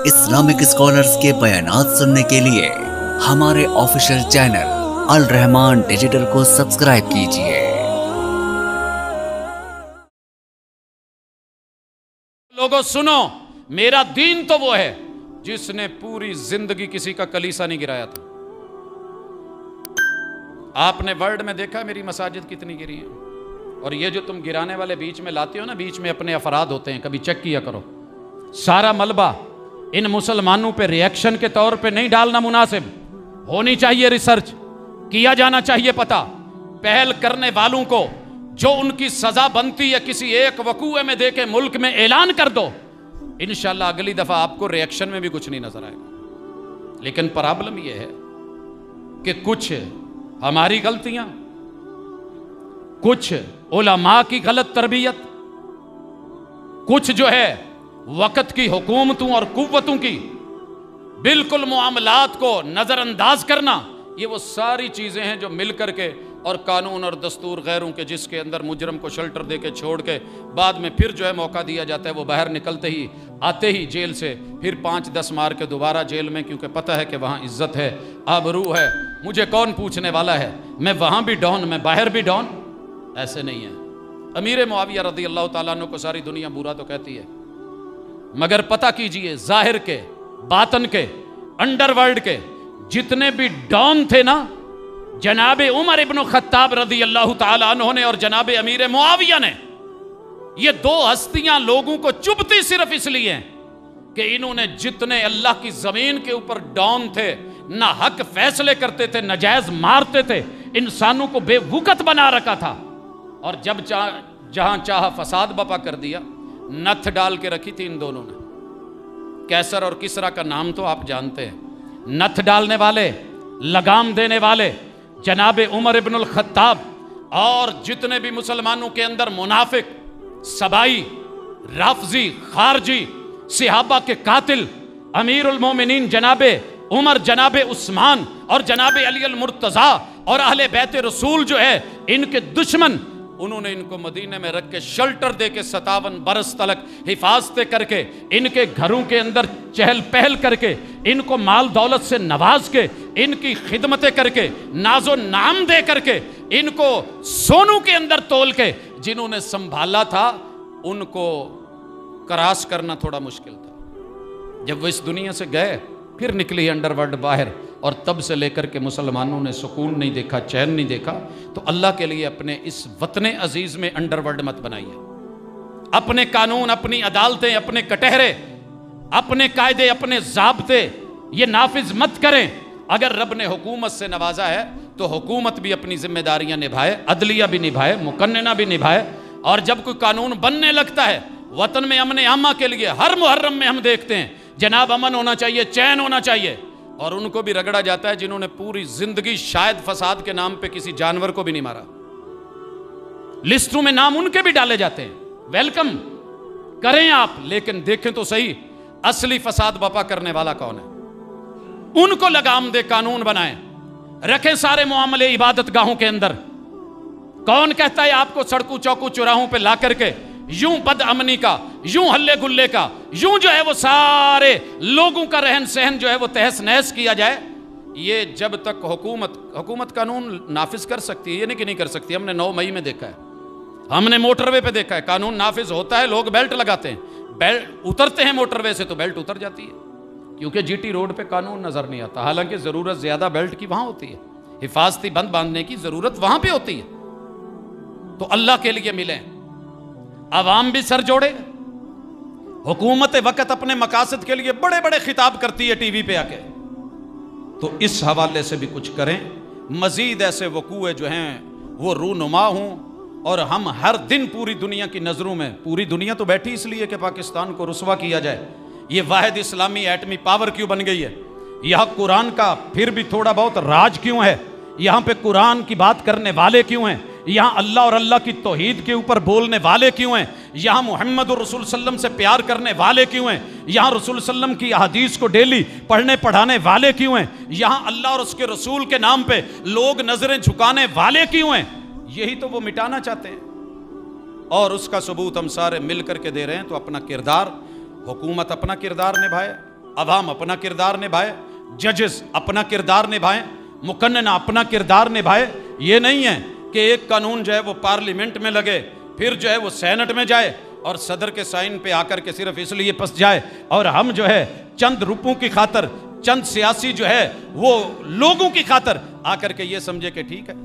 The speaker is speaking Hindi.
इस्लामिक स्कॉलर्स के बयानात सुनने के लिए हमारे ऑफिशियल चैनल अल रहमान डिजिटल को सब्सक्राइब कीजिए। लोगों सुनो, मेरा दीन तो वो है जिसने पूरी जिंदगी किसी का कलीसा नहीं गिराया था। आपने वर्ल्ड में देखा मेरी मसाजिद कितनी गिरी है, और ये जो तुम गिराने वाले बीच में लाते हो ना, बीच में अपने अफराद होते हैं, कभी चेक किया करो। सारा मलबा इन मुसलमानों पे रिएक्शन के तौर पे नहीं डालना मुनासिब। होनी चाहिए रिसर्च, किया जाना चाहिए पता। पहल करने वालों को जो उनकी सजा बनती है किसी एक वकूए में देके मुल्क में ऐलान कर दो, इंशाल्लाह अगली दफा आपको रिएक्शन में भी कुछ नहीं नजर आएगा। लेकिन प्रॉब्लम यह है कि कुछ हमारी गलतियां, कुछ उलमा की गलत तरबियत, कुछ जो है वक्त की हुकूमतों और कुव्वतों की बिल्कुल मुआमलात को नजरअंदाज करना, ये वो सारी चीजें हैं जो मिल करके और कानून और दस्तूर गैरों के, जिसके अंदर मुजरम को शेल्टर दे के छोड़ के बाद में फिर जो है मौका दिया जाता है, वो बाहर निकलते ही आते ही जेल से फिर 5-10 मार के दोबारा जेल में, क्योंकि पता है कि वहाँ इज्जत है, आबरू है, मुझे कौन पूछने वाला है, मैं वहाँ भी डॉन, मैं बाहर भी डॉन। ऐसे नहीं है। अमीर मुआविया रज़ी अल्लाह ताला अन्हु को सारी दुनिया बुरा तो कहती है, मगर पता कीजिए जाहिर के, बातन के, अंडरवर्ल्ड के जितने भी डॉन थे ना, जनाबे उमर इब्न खत्ताब रज़ी अल्लाह ताला अन्हु ने और जनाबे अमीर मुआविया ने, ये दो हस्तियां लोगों को चुभती सिर्फ इसलिए हैं कि इन्होंने जितने अल्लाह की जमीन के ऊपर डॉन थे, ना हक फैसले करते थे, नाजायज मारते थे, इंसानों को बेवकूफ बना रखा था, और जब जहां चाहा फसाद बपा कर दिया। नथ डाल के रखी थी इन दोनों ने। कैसर और किसरा का नाम तो आप जानते हैं। नथ डालने वाले, लगाम देने वाले जनाबे उमर इब्न खत्ताब, और जितने भी मुसलमानों के अंदर मुनाफिक, सबाई, राफजी, खारजी, सिहाबा के कातिल अमीरुल मोमिनीन जनाबे उमर, जनाबे उस्मान और जनाबे अली अल मुर्तजा और अहले बैत रसूल जो है, इनके दुश्मन, उन्होंने इनको मदीने में रख के शेल्टर दे के 57 बरस तलक हिफाजतें करके, इनके घरों के अंदर चहल पहल करके, इनको माल दौलत से नवाज के, इनकी खिदमतें करके, नाजो नाम दे करके, इनको सोनू के अंदर तोल के जिन्होंने संभाला था, उनको क्रॉस करना थोड़ा मुश्किल था। जब वो इस दुनिया से गए, फिर निकली अंडरवर्ल्ड बाहर, और तब से लेकर के मुसलमानों ने सुकून नहीं देखा, चैन नहीं देखा। तो अल्लाह के लिए अपने इस वतन अजीज में अंडरवर्ल्ड मत बनाइए। अपने कानून, अपनी अदालतें, अपने कटहरे, अपने कायदे, अपने ज़ाब्ते ये नाफिज मत करें। अगर रब ने हुकूमत से नवाजा है तो हुकूमत भी अपनी जिम्मेदारियां निभाए, अदलिया भी निभाए, मुकन्नना भी निभाए। और जब कोई कानून बनने लगता है वतन में अमन आमा के लिए, हर मुहर्रम में हम देखते हैं जनाब अमन होना चाहिए, चैन होना चाहिए, और उनको भी रगड़ा जाता है जिन्होंने पूरी जिंदगी शायद फसाद के नाम पे किसी जानवर को भी नहीं मारा। लिस्टों में नाम उनके भी डाले जाते हैं। वेलकम करें आप, लेकिन देखें तो सही असली फसाद बपा करने वाला कौन है। उनको लगाम दे, कानून बनाएं, रखें सारे मामले इबादत गाहों के अंदर। कौन कहता है आपको सड़कों चौकों चौराहों पे ला करके यूं बदअमनी का, यूं हल्ले गुल्ले का, यूं जो है वो सारे लोगों का रहन सहन जो है वो तहस नहस किया जाए। ये जब तक हुकूमत कानून नाफिज कर सकती है, ये नहीं कि नहीं कर सकती। हमने 9 मई में देखा है, हमने मोटरवे पे देखा है, कानून नाफिज होता है, लोग बेल्ट लगाते हैं, बेल्ट उतरते हैं मोटरवे से तो बेल्ट उतर जाती है, क्योंकि जीटी रोड पे कानून नजर नहीं आता। हालांकि जरूरत ज्यादा बेल्ट की वहां होती है, हिफाजती बंद बांधने की जरूरत वहां पे होती है। तो अल्लाह के लिए मिले, अवाम भी सर जोड़े। हुकूमत वक्त अपने मकासद के लिए बड़े बड़े खिताब करती है टीवी पे आके, तो इस हवाले से भी कुछ करें। मजीद ऐसे वकूए जो हैं वो रूनुमा हों, और हम हर दिन पूरी दुनिया की नज़रों में, पूरी दुनिया तो बैठी इसलिए कि पाकिस्तान को रुसवा किया जाए, ये वाहिद इस्लामी एटमी पावर क्यों बन गई है, यहाँ कुरान का फिर भी थोड़ा बहुत राज क्यों है, यहाँ पे कुरान की बात करने वाले क्यों हैं, यहाँ अल्लाह और अल्लाह की तौहीद के ऊपर बोलने वाले क्यों हैं, यहाँ मोहम्मद रसूल सल्लम से प्यार करने वाले क्यों हैं, यहाँ रसूल सल्लम की हदीस को डेली पढ़ने पढ़ाने वाले क्यों हैं, यहाँ अल्लाह और उसके रसूल के नाम पे लोग नजरें झुकाने वाले क्यों हैं। यही तो वो मिटाना चाहते हैं, और उसका सबूत हम सारे मिल करके दे रहे हैं। तो अपना किरदार, हुकूमत अपना किरदार निभाए, अवाम अपना किरदार निभाए, जजेस अपना किरदार निभाएं, मुकन्नन अपना किरदार निभाए। ये नहीं है कि एक कानून जो है वो पार्लियामेंट में लगे, फिर जो है वो सेनेट में जाए और सदर के साइन पे आकर के सिर्फ इसलिए फंस जाए और हम जो है चंद रुपयों की खातर, चंद सियासी जो है वो लोगों की खातर आकर के ये समझे कि ठीक है